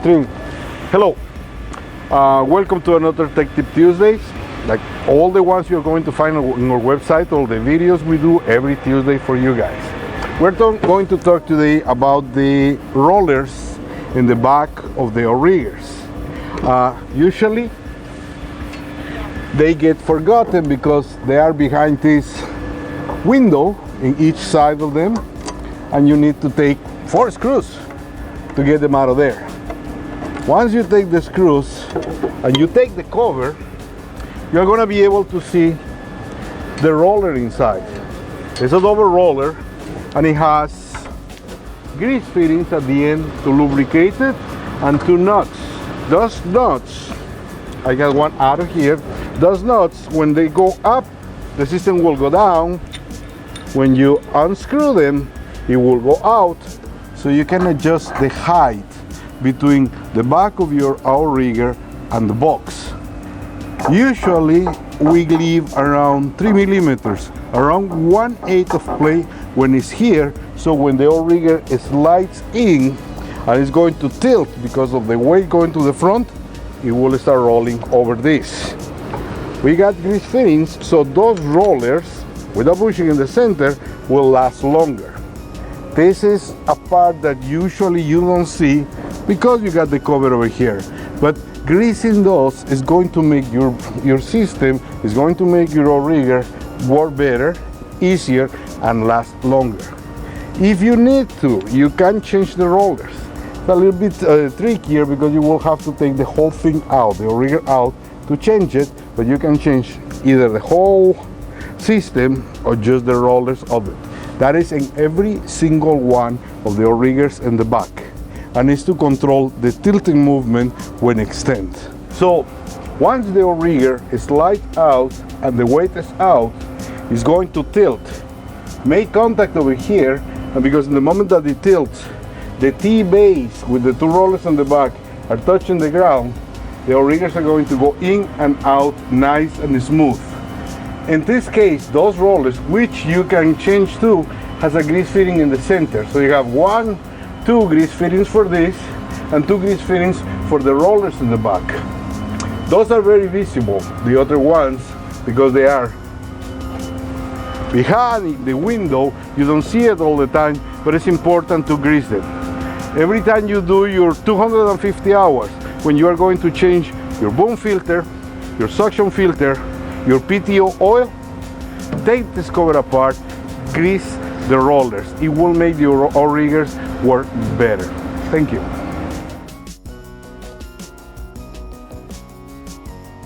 3. Hello, welcome to another Tech Tip Tuesdays. Like all the ones you're going to find on our website, all the videos we do every Tuesday for you guys. We're going to talk today about the rollers in the back of the Outriggers. Usually they get forgotten because they are behind this window in each side of them, and you need to take 4 screws to get them out of there. Once you take the screws and you take the cover, you're going to be able to see the roller inside. It's a double roller and it has grease fittings at the end to lubricate it, and 2 nuts. Those nuts, I got one out of here. Those nuts, when they go up, the system will go down. When you unscrew them, it will go out, so you can adjust the height between the back of your outrigger and the box. Usually we leave around 3 millimeters, around 1/8 of play when it's here, so when the outrigger slides in and it's going to tilt because of the weight going to the front, it will start rolling over this. We got grease fittings, so those rollers with a bushing in the center will last longer. This is a part that usually you don't see because you got the cover over here, but greasing those is going to make your system, is going to make your outrigger work better, easier, and last longer. If you need to, you can change the rollers. It's a little bit trickier because you will have to take the whole thing out, the outrigger out, to change it, but you can change either the whole system or just the rollers of it. That is in every single one of the outriggers in the back, and it's to control the tilting movement when extend. So once the outrigger slides out and the weight is out, it's going to tilt, make contact over here, and because in the moment that it tilts, the T-base with the 2 rollers on the back are touching the ground, the outriggers are going to go in and out nice and smooth. In this case, those rollers, which you can change to, has a grease fitting in the center. So you have 2 grease fittings for this and 2 grease fittings for the rollers in the back. Those are very visible, the other ones, because they are behind the window. You don't see it all the time, but it's important to grease them. Every time you do your 250 hours, when you are going to change your boom filter, your suction filter, your PTO oil, take this cover apart, grease the rollers. It will make your outriggers work better. Thank you.